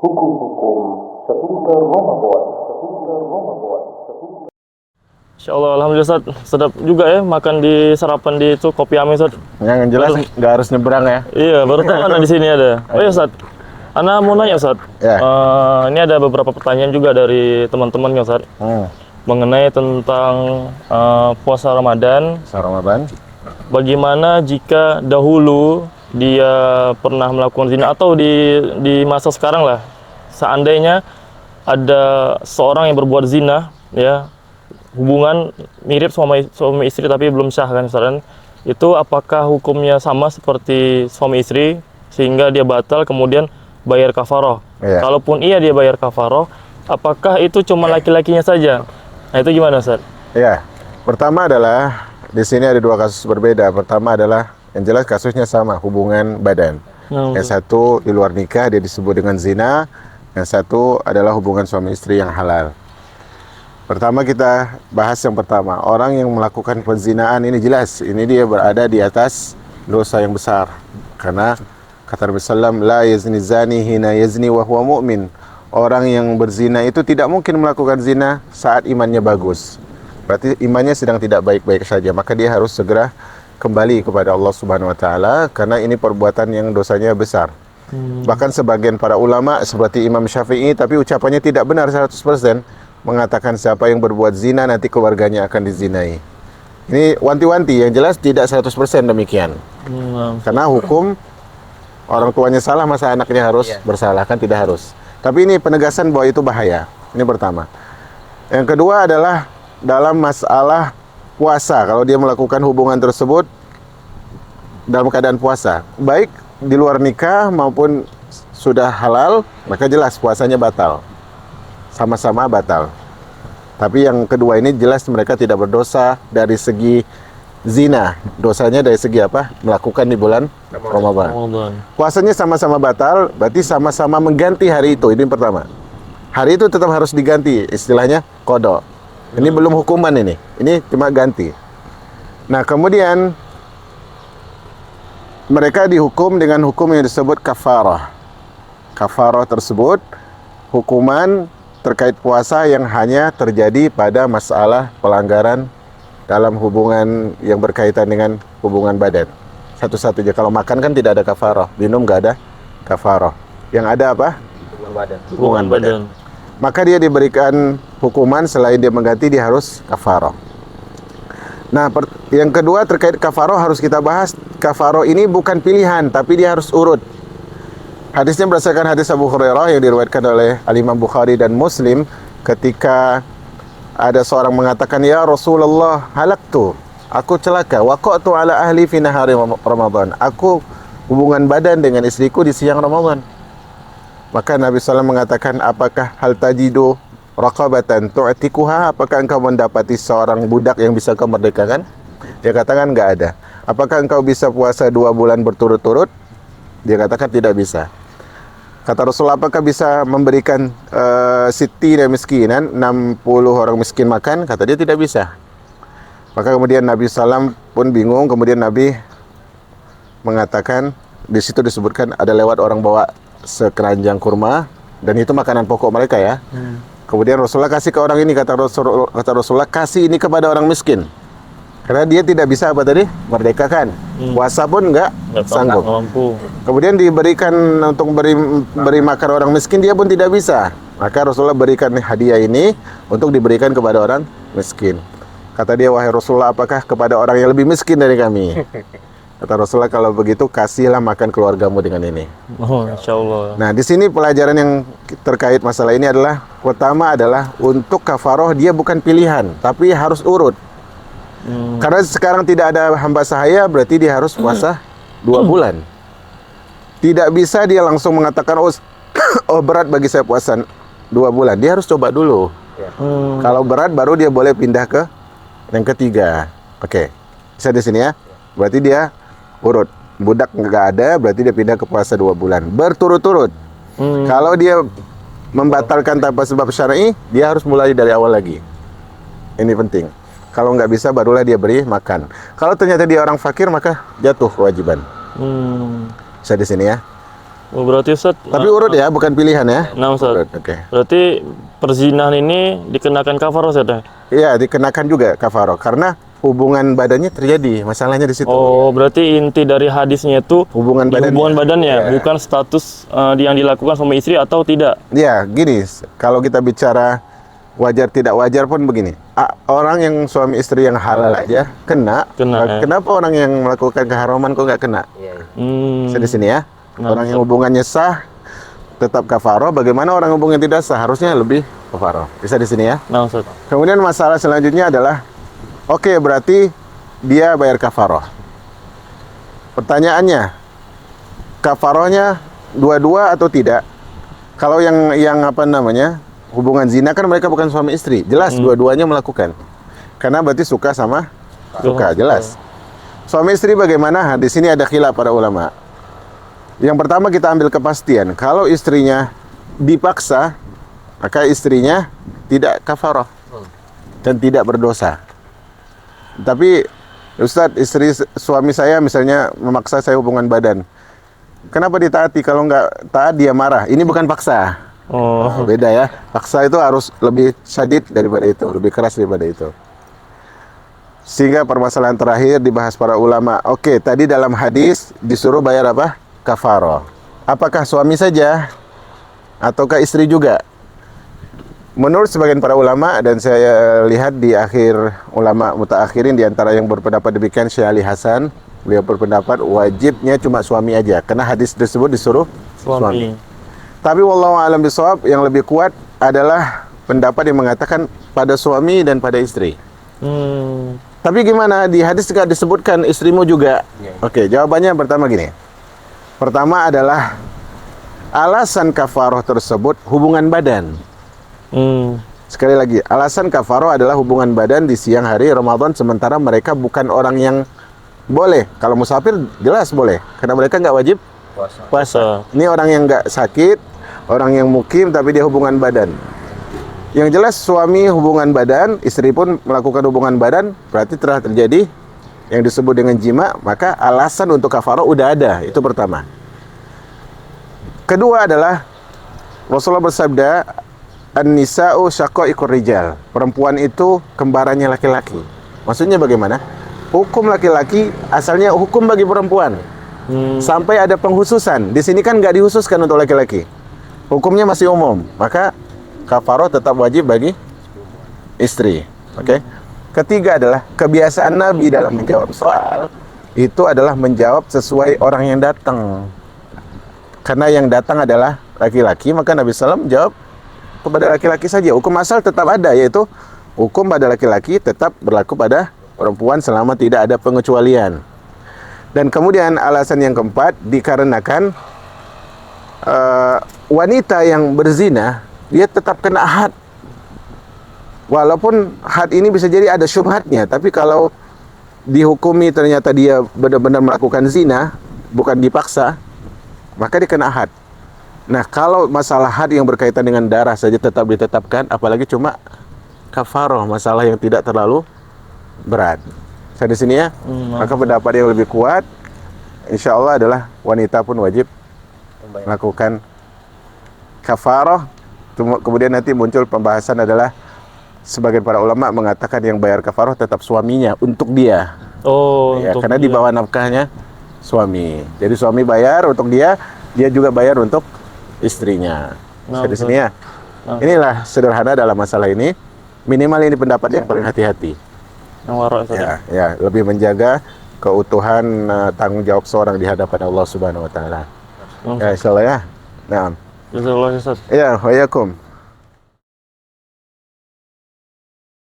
Hukum-hukum seputar Ramadan, seputar Ramadan, seputar. Insyaallah, alhamdulillah Ustaz. Sedap juga ya makan di sarapan di itu kopi Ami Ustaz. Yang jelas nggak harus nyebrang ya. Iya, baru tahu ana di sini ada. Oh ya Ustaz. Ana mau nanya Ustaz. Ya. Ini ada beberapa pertanyaan juga dari teman-teman ya Ustaz. Mengenai tentang puasa Ramadan. Ramadan. Bagaimana jika dahulu dia pernah melakukan zina atau di masa sekarang lah, seandainya ada seorang yang berbuat zina, ya, hubungan mirip suami istri tapi belum sah kan Ustaz, itu apakah hukumnya sama seperti suami istri sehingga dia batal kemudian bayar kafaroh? Iya. Kalaupun iya dia bayar kafaroh, apakah itu cuma laki-lakinya saja? Nah itu gimana Ustaz? Ya, pertama adalah di sini ada dua kasus berbeda. Pertama adalah yang jelas kasusnya sama, hubungan badan. Yang satu di luar nikah dia disebut dengan zina, yang satu adalah hubungan suami istri yang halal. Pertama kita bahas yang pertama, orang yang melakukan penzinaan ini jelas, ini dia berada di atas dosa yang besar. Karena kata Nabi sallam, la yazni zani hina yazni wa huwa mu'min. Orang yang berzina itu tidak mungkin melakukan zina saat imannya bagus. Berarti imannya sedang tidak baik-baik saja, maka dia harus segera kembali kepada Allah Subhanahu wa taala karena ini perbuatan yang dosanya besar. Bahkan sebagian para ulama seperti Imam Syafi'i tapi ucapannya tidak benar 100%, mengatakan siapa yang berbuat zina nanti keluarganya akan dizinai. Ini wanti-wanti, yang jelas tidak 100% demikian. Karena hukum orang tuanya salah masa anaknya harus bersalah, kan tidak harus. Tapi ini penegasan bahwa itu bahaya. Ini pertama. Yang kedua adalah dalam masalah puasa, kalau dia melakukan hubungan tersebut dalam keadaan puasa, baik di luar nikah maupun sudah halal, maka jelas puasanya batal. Sama-sama batal. Tapi yang kedua ini jelas mereka tidak berdosa dari segi zina. Dosanya dari segi apa? Melakukan di bulan Ramadan. Puasanya sama-sama batal, berarti sama-sama mengganti hari itu. Ini pertama. Hari itu tetap harus diganti, istilahnya qada. Ini belum hukuman ini cuma ganti. Nah kemudian mereka dihukum dengan hukum yang disebut kafarah. Kafarah tersebut hukuman terkait puasa yang hanya terjadi pada masalah pelanggaran dalam hubungan yang berkaitan dengan hubungan badan. Satu-satunya, kalau makan kan tidak ada kafarah, minum nggak ada kafarah. Yang ada apa? Hubungan badan. Maka dia diberikan hukuman selain dia mengganti, dia harus kafarah. Nah, yang kedua terkait kafarah harus kita bahas. Kafarah ini bukan pilihan, tapi dia harus urut. Hadisnya berdasarkan hadis Abu Hurairah yang diriwayatkan oleh Al-Imam Bukhari dan Muslim, ketika ada seorang mengatakan, "Ya Rasulullah, halaktu, aku celaka, waqa'tu ala ahli fi nahari Ramadan." Aku hubungan badan dengan istriku di siang Ramadan. Maka Nabi SAW mengatakan, apakah hal tajidu raqabatan tu'tikuha? Apakah engkau mendapati seorang budak yang bisa kau merdekakan? Dia katakan enggak ada. Apakah engkau bisa puasa 2 bulan berturut-turut? Dia katakan tidak bisa. Kata Rasulullah, apakah bisa memberikan siti dan miskinan, 60 orang miskin makan? Kata dia tidak bisa. Maka kemudian Nabi SAW pun bingung. Kemudian Nabi mengatakan, di situ disebutkan ada lewat orang bawa sekeranjang kurma, dan itu makanan pokok mereka ya. Kemudian Rasulullah kasih ke orang ini, kata Rasulullah, kasih ini kepada orang miskin. Karena dia tidak bisa apa tadi? Merdekakan. Puasa pun enggak sanggup. Kemudian diberikan untuk beri makan orang miskin, dia pun tidak bisa. Maka Rasulullah berikan hadiah ini untuk diberikan kepada orang miskin. Kata dia, wahai Rasulullah, apakah kepada orang yang lebih miskin dari kami? Kata Rasulullah, kalau begitu kasihlah makan keluargamu dengan ini. Oh, insyaallah. Nah, di sini pelajaran yang terkait masalah ini adalah, pertama adalah untuk kafaroh dia bukan pilihan, tapi harus urut. Karena sekarang tidak ada hamba sahaya, berarti dia harus puasa 2 bulan. Tidak bisa dia langsung mengatakan, oh berat bagi saya puasa 2 bulan. Dia harus coba dulu. Kalau berat baru dia boleh pindah ke yang ketiga. Oke, bisa di sini ya. Berarti dia urut. Budak nggak ada, berarti dia pindah ke puasa 2 bulan berturut-turut. Kalau dia membatalkan tanpa sebab syar'i, dia harus mulai dari awal lagi. Ini penting. Kalau nggak bisa, barulah dia beri makan. Kalau ternyata dia orang fakir, maka jatuh kewajiban. Bisa di sini ya. Oh, berarti Ustaz, Tapi urut ya, bukan pilihan ya. nah Ustaz, Urut, oke. berarti perzinahan ini dikenakan kafarah Ustaz ya? Iya, dikenakan juga kafaroh karena hubungan badannya terjadi. Masalahnya di situ. Oh, berarti inti dari hadisnya itu Hubungan di badannya. hubungan badannya, Iya. bukan status yang dilakukan suami istri atau tidak. Ya, gini, kalau kita bicara wajar tidak wajar pun begini. Orang yang suami istri yang halal aja kena. Kena, ya. Kenapa orang yang melakukan keharaman kok nggak kena? Hmm. Saya di sini ya. Nah, Orang yang hubungannya sah tetap kafaroh. Bagaimana orang hubungan tidak sah? Harusnya lebih kafaroh. Bisa di sini ya. Nah, Ustaz. Kemudian masalah selanjutnya adalah, oke, berarti dia bayar kafaroh. Pertanyaannya, kafarohnya dua-dua atau tidak? Kalau yang apa namanya hubungan zina kan mereka bukan suami istri, jelas dua-duanya melakukan. Karena berarti suka sama suka, jelas. Suami istri bagaimana? Di sini ada khilaf para ulama. Yang pertama kita ambil kepastian, kalau istrinya dipaksa, maka istrinya tidak kafaroh dan tidak berdosa. Tapi Ustadz, suami saya misalnya memaksa saya hubungan badan, kenapa ditaati? Kalau nggak taat dia marah. Ini bukan paksa. Oh, Nah, beda ya. Paksa itu harus lebih syadid daripada itu, lebih keras daripada itu. Sehingga permasalahan terakhir dibahas para ulama. Oke, tadi dalam hadis disuruh bayar apa? Kafaroh. Apakah suami saja ataukah istri juga? Menurut sebagian para ulama, dan saya lihat di akhir ulama mutaakhirin di antara yang berpendapat demikian, Syekh Ali Hasan, beliau berpendapat wajibnya cuma suami aja, karena hadis tersebut disuruh suami. Tapi wallahu a'lam bishawab, yang lebih kuat adalah pendapat yang mengatakan pada suami dan pada istri. Tapi gimana? Di hadis juga disebutkan istrimu juga. Oke, jawabannya pertama gini. Pertama adalah alasan kafaroh tersebut hubungan badan. Sekali lagi, alasan kafaroh adalah hubungan badan di siang hari Ramadan, sementara mereka bukan orang yang boleh. Kalau musafir jelas boleh, karena mereka nggak wajib puasa. Ini orang yang nggak sakit, orang yang mukim tapi dia hubungan badan. Yang jelas suami hubungan badan, istri pun melakukan hubungan badan, berarti telah terjadi yang disebut dengan jima, maka alasan untuk kafaroh udah ada. Itu pertama. Kedua adalah Rasulullah bersabda, an-nisa'u syaqaiqur rijal. Perempuan itu kembarannya laki-laki. Maksudnya bagaimana? Hukum laki-laki asalnya hukum bagi perempuan. Sampai ada penghususan. Di sini kan nggak dihususkan untuk laki-laki. Hukumnya masih umum. Maka kafaroh tetap wajib bagi istri. Oke. Ketiga adalah kebiasaan Nabi dalam menjawab soal itu adalah menjawab sesuai orang yang datang. Karena yang datang adalah laki-laki, maka Nabi SAW jawab kepada laki-laki saja. Hukum asal tetap ada, yaitu hukum pada laki-laki tetap berlaku pada perempuan selama tidak ada pengecualian. Dan kemudian alasan yang keempat, dikarenakan wanita yang berzina, dia tetap kena had. Walaupun had ini bisa jadi ada syubhatnya, tapi kalau dihukumi ternyata dia benar-benar melakukan zina, bukan dipaksa, maka dia kena had. Nah, kalau masalah had yang berkaitan dengan darah saja tetap ditetapkan, apalagi cuma kafaroh, masalah yang tidak terlalu berat. Saya di sini ya. Maka pendapat yang lebih kuat, insya Allah adalah wanita pun wajib melakukan kafaroh. Kemudian nanti muncul pembahasan adalah sebagian para ulama mengatakan yang bayar kafaroh tetap suaminya untuk dia. Oh, Ya, untuk karena di bawah nafkahnya suami. Jadi suami bayar untuk dia, dia juga bayar untuk istrinya. Saya di sini ya. Inilah sederhana dalam masalah ini. Minimal ini pendapatnya paling hati-hati. yang warok Ustaz. Ya, lebih menjaga keutuhan tanggung jawab seorang di hadapan Allah Subhanahu wa taala. Ya, insyaallah ya. Naam. Jazakallahu Ustaz. Ya, wa yakum.